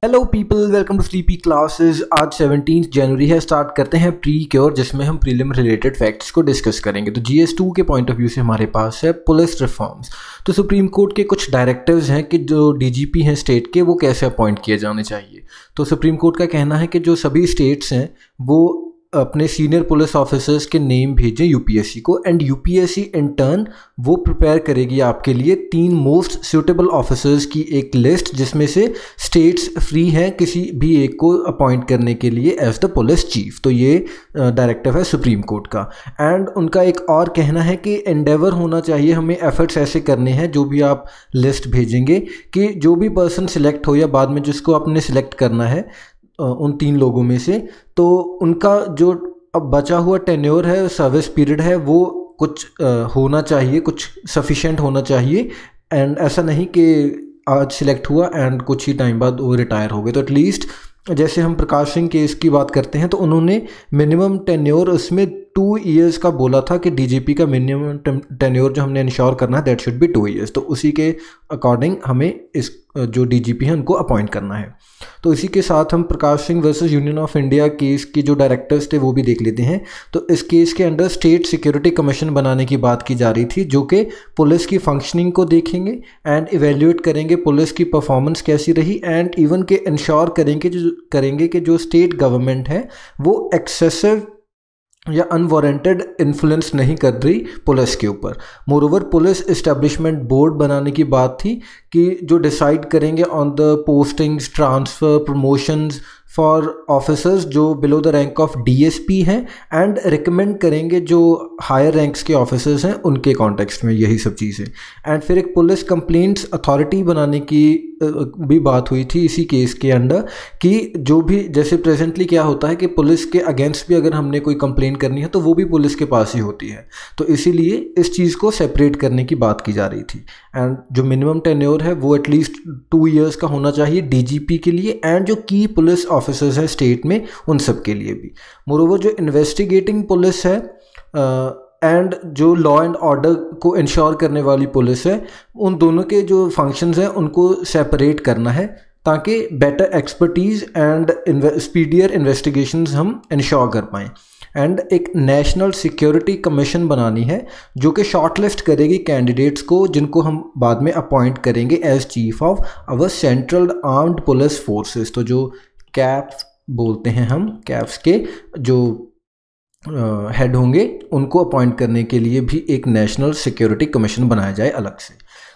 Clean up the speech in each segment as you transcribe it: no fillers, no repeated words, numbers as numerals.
Hello people, welcome to sleepy classes. आज 17 जनवरी है। Start करते हैं प्री क्योर, जिसमें हम प्रीलिम रिलेटेड फैक्ट्स को डिस्कस करेंगे। तो GS2 के पॉइंट ऑफ व्यू से हमारे पास है पुलिस रिफॉर्म्स। तो सुप्रीम कोर्ट के कुछ डायरेक्टिव्स हैं कि जो DGP हैं स्टेट के, वो कैसे अपॉइंट किए जाने चाहिए। तो सुप्रीम कोर्ट का कहना है कि जो सभी स्टेट्स हैं वो अपने सीनियर पुलिस ऑफिसर्स के नेम भेजें UPSC को, एंड UPSC इन टर्न वो प्रिपेयर करेगी आपके लिए 3 मोस्ट सूटेबल ऑफिसर्स की एक लिस्ट, जिसमें से स्टेट्स फ्री हैं किसी भी एक को अपॉइंट करने के लिए एज द पुलिस चीफ। तो ये डायरेक्टिव है सुप्रीम कोर्ट का। एंड उनका एक और कहना है कि एंडेवर होना चाहिए, हमें एफर्ट्स ऐसे करने हैं जो भी आप लिस्ट भेजेंगे कि जो भी पर्सन सिलेक्ट हो या बाद में जिसको आपने सिलेक्ट करना है उन 3 लोगों में से, तो उनका जो अब बचा हुआ टेन्योर है, सर्विस पीरियड है, वो कुछ होना चाहिए, कुछ सफिशिएंट होना चाहिए। एंड ऐसा नहीं कि आज सिलेक्ट हुआ एंड कुछ ही टाइम बाद वो रिटायर हो गए। तो एटलीस्ट जैसे हम प्रकाश सिंह केस की बात करते हैं तो उन्होंने मिनिमम टेन्योर उसमें 2 ईयर्स का बोला था कि DGP का मिनिमम टेन्योर जो हमने इंश्योर करना है दैट शुड बी 2 ईयर्स। तो उसी के अकॉर्डिंग हमें इस जो DGP हैं उनको अपॉइंट करना है। तो इसी के साथ हम Prakash Singh versus union of India case के जो डायरेक्टर्स थे वो भी देख लेते हैं। तो इस केस के अंडर स्टेट सिक्योरिटी कमीशन बनाने की बात की जा रही थी, जो कि पुलिस की फंक्शनिंग को देखेंगे एंड इवेल्युएट करेंगे पुलिस की परफॉर्मेंस कैसी रही, एंड इवन के इंश्योर करेंगे कि जो स्टेट गवर्नमेंट है वो एक्सेसिव या अनवारंटेड इन्फ्लुएंस नहीं कर रही पुलिस के ऊपर। मोरओवर पुलिस इस्टेब्लिशमेंट बोर्ड बनाने की बात थी कि जो डिसाइड करेंगे on the postings, transfer, promotions for officers जो below the rank of DSP हैं, एंड रिकमेंड करेंगे जो हायर रैंक्स के ऑफिसर्स हैं उनके कॉन्टेक्स्ट में, यही सब चीज़ें। एंड फिर एक पुलिस कंप्लेंट्स अथॉरिटी बनाने की भी बात हुई थी इसी केस के अंडर, कि जो भी जैसे प्रेजेंटली क्या होता है कि पुलिस के अगेंस्ट भी अगर हमने कोई कंप्लेंट करनी है तो वो भी पुलिस के पास ही होती है। तो इसीलिए इस चीज़ को सेपरेट करने की बात की जा रही थी। एंड जो मिनिमम टेन्योर है वो एटलीस्ट 2 ईयर्स का होना चाहिए DGP के लिए, एंड जो की पुलिस ऑफिसर्स हैं स्टेट में उन सब के लिए भी। मोरओवर जो इन्वेस्टिगेटिंग पुलिस है एंड जो लॉ एंड ऑर्डर को इंश्योर करने वाली पुलिस है, उन दोनों के जो फंक्शंस हैं उनको सेपरेट करना है, ताकि better expertise and speedier investigations हम इंश्योर कर पाएँ। एंड एक नेशनल सिक्योरिटी कमीशन बनानी है जो कि शॉर्टलिस्ट करेगी कैंडिडेट्स को, जिनको हम बाद में अपॉइंट करेंगे as chief of our central armed police forces. तो जो कैप्स बोलते हैं हम, कैप्स के जो हेड होंगे उनको अपॉइंट करने के लिए भी एक नेशनल सिक्योरिटी कमीशन बनाया जाए अलग से।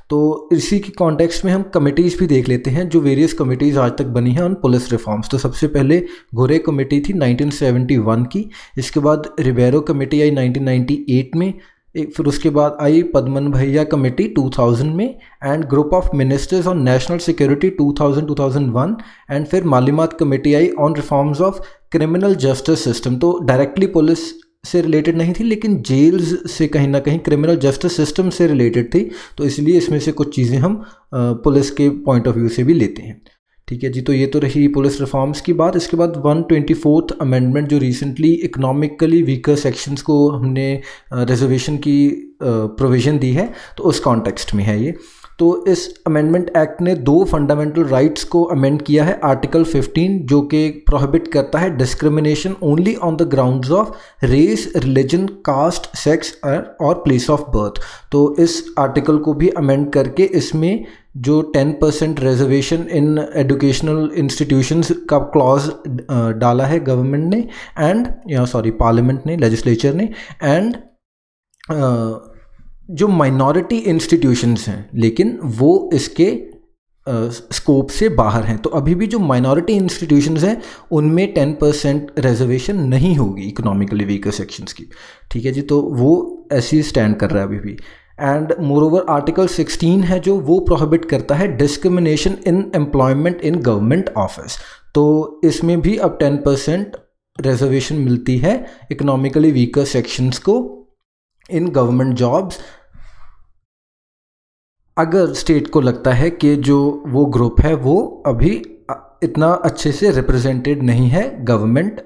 तो इसी के कॉन्टेक्स्ट में हम कमिटीज़ भी देख लेते हैं जो वेरियस कमिटीज़ आज तक बनी हैं ऑन पुलिस रिफॉर्म्स। तो सबसे पहले घुरे कमेटी थी 1971 की, इसके बाद रिबेरो कमेटी आई 1998 में, फिर उसके बाद आई पद्मन भैया कमेटी 2000 में, and group of ministers on national security 2000-2001, and फिर Malimath committee I on reforms of criminal justice system. तो डायरेक्टली पुलिस से रिलेटेड नहीं थी, लेकिन जेल्स से कहीं ना कहीं क्रिमिनल जस्टिस सिस्टम से रिलेटेड थी, तो इसलिए इसमें से कुछ चीज़ें हम पुलिस के पॉइंट ऑफ व्यू से भी लेते हैं। ठीक है जी, तो ये तो रही पुलिस रिफॉर्म्स की बात। इसके बाद 124th अमेंडमेंट जो रिसेंटली इकोनॉमिकली वीकर सेक्शंस को हमने रिजर्वेशन की प्रोविज़न दी है, तो उस कॉन्टेक्स्ट में है ये। तो इस अमेंडमेंट एक्ट ने 2 फंडामेंटल राइट्स को अमेंड किया है। आर्टिकल 15 जो कि प्रोहिबिट करता है discrimination only on the grounds of race, religion, caste, sex और प्लेस ऑफ बर्थ। तो इस आर्टिकल को भी अमेंड करके इसमें जो 10% रिजर्वेशन इन एजुकेशनल इंस्टीट्यूशंस का क्लॉज डाला है गवर्नमेंट ने, एंड पार्लियामेंट ने, लेजिस्लेचर ने, एंड जो माइनॉरिटी इंस्टीट्यूशंस हैं लेकिन वो इसके स्कोप से बाहर हैं। तो अभी भी जो माइनॉरिटी इंस्टीट्यूशंस हैं उनमें 10% रिजर्वेशन नहीं होगी इकोनॉमिकली वीकर सेक्शंस की। ठीक है जी, तो वो ऐसी स्टैंड कर रहा है अभी भी। एंड मोरओवर आर्टिकल 16 है जो वो प्रोहिबिट करता है discrimination in employment in government office. तो इसमें भी अब 10% रिजर्वेशन मिलती है इकोनॉमिकली वीकर सेक्शंस को इन गवर्नमेंट जॉब्स, अगर स्टेट को लगता है कि जो वो ग्रुप है वो अभी इतना अच्छे से रिप्रेजेंटेड नहीं है गवर्नमेंट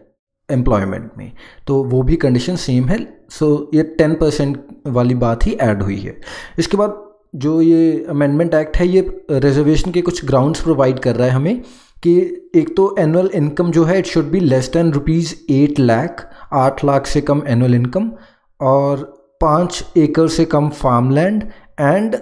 एम्प्लॉयमेंट में, तो वो भी कंडीशन सेम है। सो ये 10% वाली बात ही ऐड हुई है। इसके बाद जो ये अमेंडमेंट एक्ट है ये रिजर्वेशन के कुछ ग्राउंड्स प्रोवाइड कर रहा है हमें कि एक तो एनुअल इनकम जो है it should be less than ₹8 lakh, 8 lakh से कम एनुअल इनकम, और 5 एकड़ से कम farm land and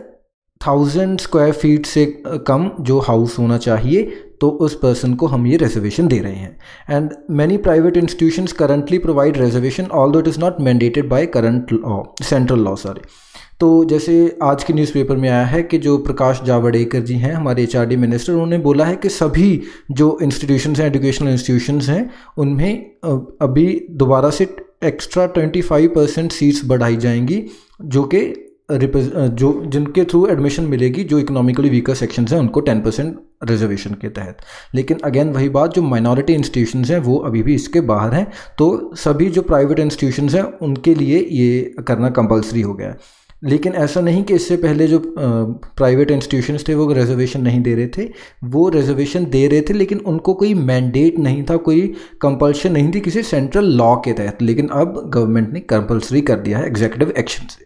1000 square feet से कम जो हाउस होना चाहिए, तो उस पर्सन को हम ये रिजर्वेशन दे रहे हैं। And many private institutions currently provide reservation although it is not mandated by current law, central law sorry. तो जैसे आज के न्यूज़पेपर में आया है कि जो प्रकाश जावड़ेकर जी हैं हमारे HRD मिनिस्टर, उन्होंने बोला है कि सभी जो इंस्टीट्यूशंस हैं, एजुकेशनल इंस्टीट्यूशंस हैं, उनमें अभी दोबारा से एक्स्ट्रा 25% सीट्स बढ़ाई जाएंगी, जो कि जो जिनके थ्रू एडमिशन मिलेगी जो इकोनॉमिकली वीकर सेक्शंस हैं उनको 10% रिजर्वेशन के तहत। लेकिन अगेन वही बात, जो माइनॉरिटी इंस्टीट्यूशंस हैं वो अभी भी इसके बाहर हैं, तो सभी जो प्राइवेट इंस्टीट्यूशंस हैं उनके लिए ये करना कंपलसरी हो गया है। लेकिन ऐसा नहीं कि इससे पहले जो प्राइवेट इंस्टीट्यूशंस थे वो रिजर्वेशन नहीं दे रहे थे, वो रिजर्वेशन दे रहे थे, लेकिन उनको कोई मैंडेट नहीं था, कोई कंपल्शन नहीं थी किसी सेंट्रल लॉ के तहत। लेकिन अब गवर्नमेंट ने कंपल्सरी कर दिया है एग्जीक्यूटिव एक्शन से।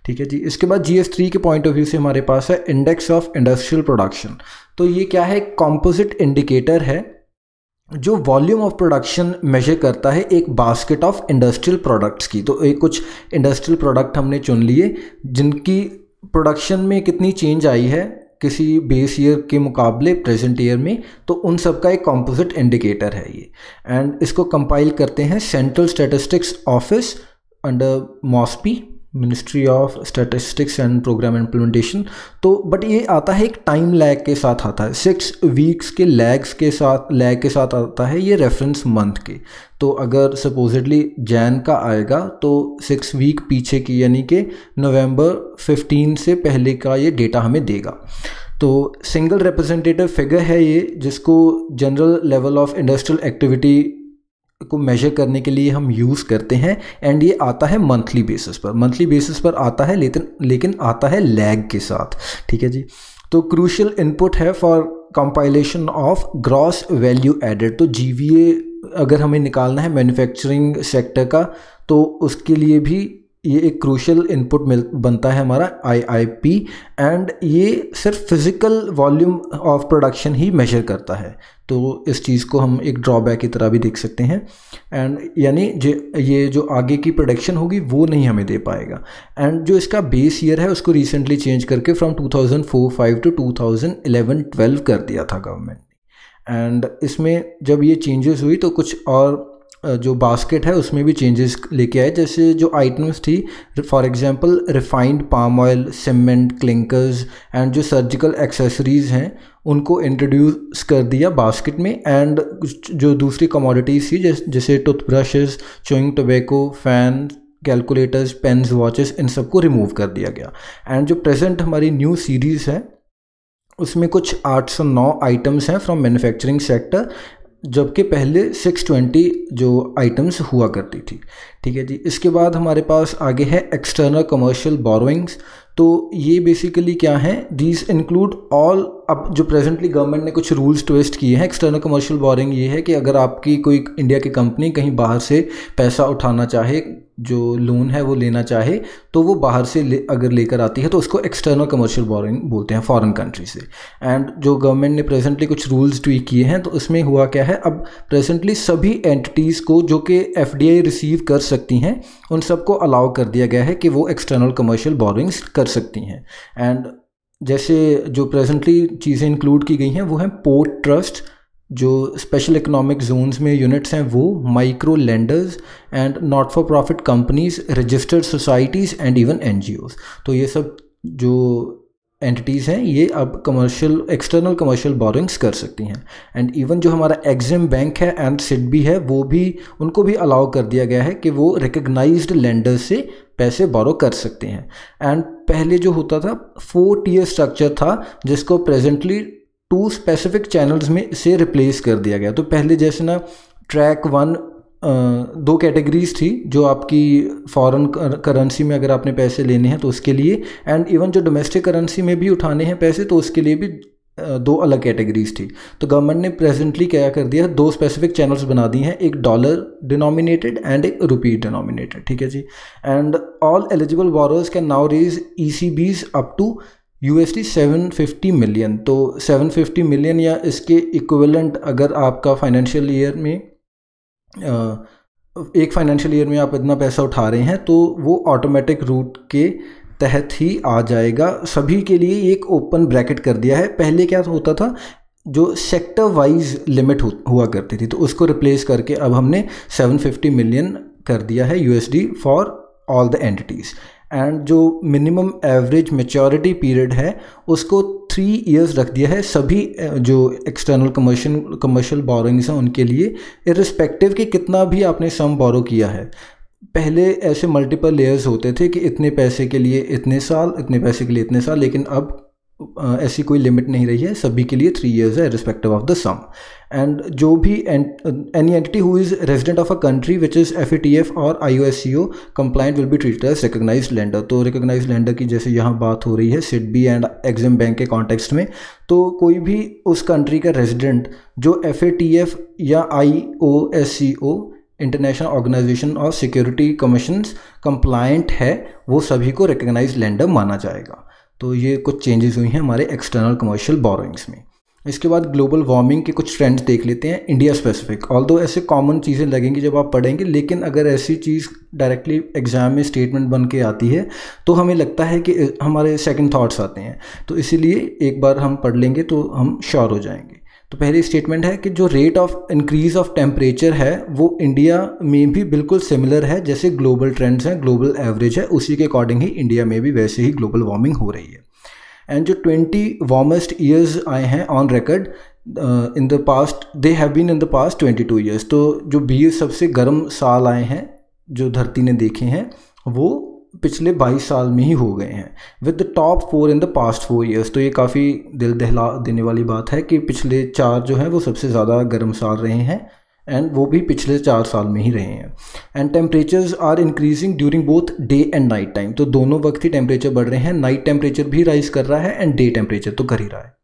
ठीक है जी। इसके बाद GS3 के पॉइंट ऑफ व्यू से हमारे पास है इंडेक्स ऑफ इंडस्ट्रियल प्रोडक्शन। तो ये क्या है, कॉम्पोजिट इंडिकेटर है जो वॉल्यूम ऑफ प्रोडक्शन मेजर करता है एक बास्केट ऑफ इंडस्ट्रियल प्रोडक्ट्स की। तो एक कुछ इंडस्ट्रियल प्रोडक्ट हमने चुन लिए जिनकी प्रोडक्शन में कितनी चेंज आई है किसी बेस ईयर के मुकाबले प्रेजेंट ईयर में, तो उन सब का एक कॉम्पोजिट इंडिकेटर है ये। एंड इसको कंपाइल करते हैं central statistics office under MoSPI, ministry of statistics and programme implementation. तो बट ये आता है एक टाइम लैग के साथ आता है, 6 वीक्स के लैग के साथ आता है ये रेफरेंस मंथ के। तो अगर सपोजिटली जैन का आएगा तो 6 वीक पीछे की, यानी कि नवंबर 15 से पहले का ये डेटा हमें देगा। तो सिंगल रिप्रेजेंटेटिव फिगर है ये, जिसको general level of industrial activity को मेजर करने के लिए हम यूज़ करते हैं। एंड ये आता है मंथली बेसिस पर आता है, लेकिन आता है लैग के साथ। ठीक है जी। तो क्रूशियल इनपुट है for compilation of gross value added. तो GVA अगर हमें निकालना है मैन्युफैक्चरिंग सेक्टर का, तो उसके लिए भी ये एक क्रूशियल इनपुट बनता है हमारा IIP। एंड ये सिर्फ फिज़िकल वॉल्यूम ऑफ प्रोडक्शन ही मेजर करता है, तो इस चीज़ को हम एक ड्रॉबैक की तरह भी देख सकते हैं। एंड यानी ये जो आगे की प्रोडक्शन होगी वो नहीं हमें दे पाएगा। एंड जो इसका बेस ईयर है उसको रिसेंटली चेंज करके फ्रॉम 2004-05 टू 2011-12 कर दिया था गवर्नमेंट ने। एंड इसमें जब ये चेंजेस हुई तो कुछ और जो बास्केट है उसमें भी चेंजेस लेके आए। जैसे जो आइटम्स थी, for example refined palm oil, cement, clinkers and जो सर्जिकल एक्सेसरीज़ हैं उनको इंट्रोड्यूस कर दिया बास्केट में। एंड जो दूसरी कमोडिटीज़ थी जैसे toothbrushes, chewing tobacco, fan, calculators, pens, watches, इन सबको रिमूव कर दिया गया। एंड जो प्रेजेंट हमारी न्यू सीरीज़ है उसमें कुछ 809 आइटम्स हैं फ्रॉम मैन्युफैक्चरिंग सेक्टर, जबकि पहले 620 जो आइटम्स हुआ करती थी। ठीक है जी। इसके बाद हमारे पास आगे है एक्सटर्नल कमर्शियल बोरोइंग्स। तो ये बेसिकली क्या है, दीज इंक्लूड ऑल। अब जो प्रेजेंटली गवर्नमेंट ने कुछ रूल्स ट्विस्ट किए हैं। एक्सटर्नल कमर्शियल बोरोइंग ये है कि अगर आपकी कोई इंडिया की कंपनी कहीं बाहर से पैसा उठाना चाहे, जो लोन है वो लेना चाहे, तो वो बाहर से अगर लेकर आती है तो उसको एक्सटर्नल कमर्शियल बोरोइंग बोलते हैं फॉरेन कंट्री से। एंड जो गवर्नमेंट ने प्रेजेंटली कुछ रूल्स ट्वीक किए हैं, तो उसमें हुआ क्या है, अब प्रेजेंटली सभी एंटिटीज़ को जो कि FDI रिसीव कर सकती हैं उन सबको अलाउ कर दिया गया है कि वो एक्सटर्नल कमर्शियल बोरोइंग्स कर सकती हैं। एंड जैसे जो प्रेजेंटली चीज़ें इंक्लूड की गई हैं वो हैं पोर्ट ट्रस्ट, जो स्पेशल इकोनॉमिक जोन्स में यूनिट्स हैं वो, micro lenders and not for profit companies, registered societies and even NGOs। तो ये सब जो एंटिटीज़ हैं ये अब एक्सटर्नल कमर्शियल बोरोइंग्स कर सकती हैं। एंड इवन जो हमारा एग्जिम बैंक है एंड SIDBI है, वो भी उनको भी अलाउ कर दिया गया है कि वो रिकग्नाइज्ड लेंडर्स से पैसे बोरो कर सकते हैं। एंड पहले जो होता था 4 tier स्ट्रक्चर था, जिसको प्रेजेंटली 2 स्पेसिफिक चैनल्स में से रिप्लेस कर दिया गया। तो पहले जैसे ना ट्रैक 1 2 कैटेगरीज थी, जो आपकी फॉरेन करेंसी में अगर आपने पैसे लेने हैं तो उसके लिए, एंड इवन जो डोमेस्टिक करेंसी में भी उठाने हैं पैसे तो उसके लिए भी 2 अलग कैटेगरीज थी। तो गवर्नमेंट ने प्रेजेंटली क्या कर दिया, 2 स्पेसिफिक चैनल्स बना दी हैं, एक डॉलर डिनोमिनेटेड एंड एक रुपी डिनोमिनेटेड। ठीक है जी। And all eligible borrowers can now raise ECBs up to USD 750 million. तो 750 मिलियन या इसके इक्विवेलेंट अगर आपका फाइनेंशियल ईयर में एक फाइनेंशियल ईयर में आप इतना पैसा उठा रहे हैं तो वो ऑटोमेटिक रूट के तहत ही आ जाएगा। सभी के लिए एक ओपन ब्रैकेट कर दिया है। पहले क्या होता था, जो सेक्टर वाइज लिमिट हुआ करती थी, तो उसको रिप्लेस करके अब हमने 750 मिलियन कर दिया है USD for all the entities. And जो मिनिमम एवरेज मैच्योरिटी पीरियड है उसको 3 इयर्स रख दिया है सभी जो एक्सटर्नल कमर्शियल बोरोइंग्स हैं उनके लिए, इर्रिस्पेक्टिव कि कितना भी आपने सम बोरो किया है। पहले ऐसे मल्टीपल लेयर्स होते थे कि इतने पैसे के लिए इतने साल, इतने पैसे के लिए इतने साल, लेकिन अब ऐसी कोई लिमिट नहीं रही है, सभी के लिए 3 इयर्स है respective of the sum. And जो भी any entity who is resident of a country which is FATF और IOSCO compliant will be treated as recognised lender. तो रिकॉग्नाइज्ड लेंडर की जैसे यहाँ बात हो रही है SIDBI एंड एग्जिम बैंक के कॉन्टेक्स्ट में, तो कोई भी उस कंट्री का रेजिडेंट जो FATF या IOSCO international organisation of security commissions compliant है, वो सभी को रिकॉग्नाइज्ड लेंडर माना जाएगा। तो ये कुछ चेंजेस हुई हैं हमारे एक्सटर्नल कमर्शियल बोरोइंग्स में। इसके बाद ग्लोबल वार्मिंग के कुछ ट्रेंड्स देख लेते हैं इंडिया स्पेसिफिक। ऑल्दो ऐसे कॉमन चीज़ें लगेंगी जब आप पढ़ेंगे, लेकिन अगर ऐसी चीज़ डायरेक्टली एग्जाम में स्टेटमेंट बन के आती है तो हमें लगता है कि हमारे सेकंड थॉट्स आते हैं, तो इसीलिए एक बार हम पढ़ लेंगे तो हम श्योर हो जाएंगे। तो पहली स्टेटमेंट है कि जो rate of increase of temperature है वो इंडिया में भी बिल्कुल सिमिलर है, जैसे ग्लोबल ट्रेंड्स हैं, ग्लोबल एवरेज है, उसी के अकॉर्डिंग ही इंडिया में भी वैसे ही ग्लोबल वार्मिंग हो रही है। एंड जो 20 वार्मेस्ट ईयर्स आए हैं on record in the past, they have been in the past 22 years. तो जो 20 सबसे गर्म साल आए हैं जो धरती ने देखे हैं वो पिछले 22 साल में ही हो गए हैं, with the top 4 in the past 4 years. तो ये काफ़ी दिल दहला देने वाली बात है कि पिछले 4 जो हैं वो सबसे ज़्यादा गर्म साल रहे हैं, एंड वो भी पिछले 4 साल में ही रहे हैं। And temperatures are increasing during both day and night time. तो दोनों वक्त ही टेम्परेचर बढ़ रहे हैं, नाइट टेम्परेचर भी राइज कर रहा है एंड डे टेम्परेचर तो कर ही रहा है।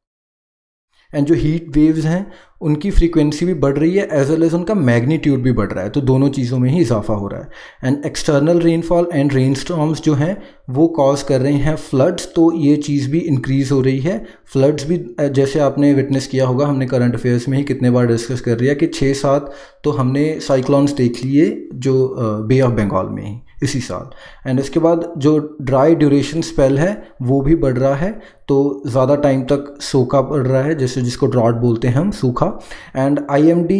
एंड जो हीट वेव्स हैं उनकी फ्रीक्वेंसी भी बढ़ रही है, एज वेल एज उनका मैग्नीट्यूड भी बढ़ रहा है, तो दोनों चीज़ों में ही इजाफा हो रहा है। And external rainfall and rain storms जो हैं वो कॉज कर रहे हैं फ्लड्स, तो ये चीज़ भी इंक्रीज़ हो रही है। फ्लड्स भी जैसे आपने विटनेस किया होगा, हमने करंट अफेयर्स में ही कितने बार डिस्कस कर रही है कि 6-7 तो हमने साइक्लोन्स देख लिए जो बे ऑफ बंगाल में ही इसी साल। एंड इसके बाद जो ड्राई ड्यूरेशन स्पेल है वो भी बढ़ रहा है, तो ज़्यादा टाइम तक सूखा पड़ रहा है, जैसे जिसको ड्रॉट बोलते हैं हम, सूखा। एंड IMD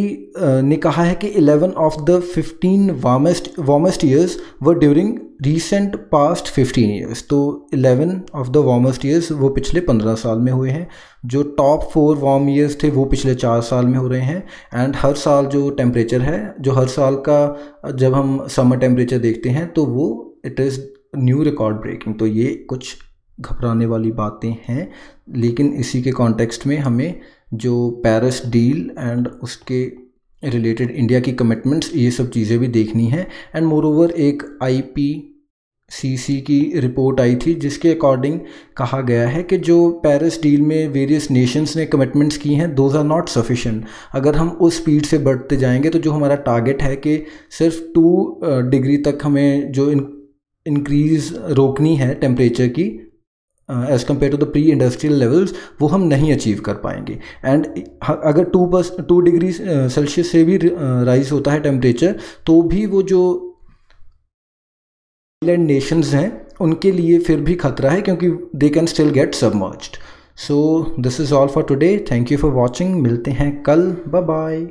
ने कहा है कि 11 of the 15 warmest years were during recent past 15 years. तो 11 ऑफ द वार्मेस्ट ईयर्स वो पिछले 15 साल में हुए हैं। जो टॉप 4 वार्म ईयर्स थे वो पिछले 4 साल में हो रहे हैं। एंड हर साल जो टेम्परेचर है, जो हर साल का जब हम समर टेम्परेचर देखते हैं तो वो it is new record breaking. तो ये कुछ घबराने वाली बातें हैं, लेकिन इसी के कॉन्टेक्स्ट में हमें जो पेरिस डील एंड उसके रिलेटेड इंडिया की कमिटमेंट्स, ये सब चीज़ें भी देखनी है। एंड मोरओवर एक IPCC की रिपोर्ट आई थी जिसके अकॉर्डिंग कहा गया है कि जो पेरिस डील में वेरियस नेशंस ने कमिटमेंट्स की हैं दोज आर नॉट सफिशेंट। अगर हम उस स्पीड से बढ़ते जाएंगे तो जो हमारा टारगेट है कि सिर्फ 2 डिग्री तक हमें जो इंक्रीज़ रोकनी है टेम्परेचर की as compare to the pre industrial levels, वो हम नहीं अचीव कर पाएंगे। एंड अगर 2 डिग्री सेल्सियस से भी राइज होता है टेम्परेचर, तो भी वो जो आइलैंड नेशंस हैं उनके लिए फिर भी खतरा है, क्योंकि they can still get submerged. So this is all for today. Thank you for watching. मिलते हैं कल। Bye bye.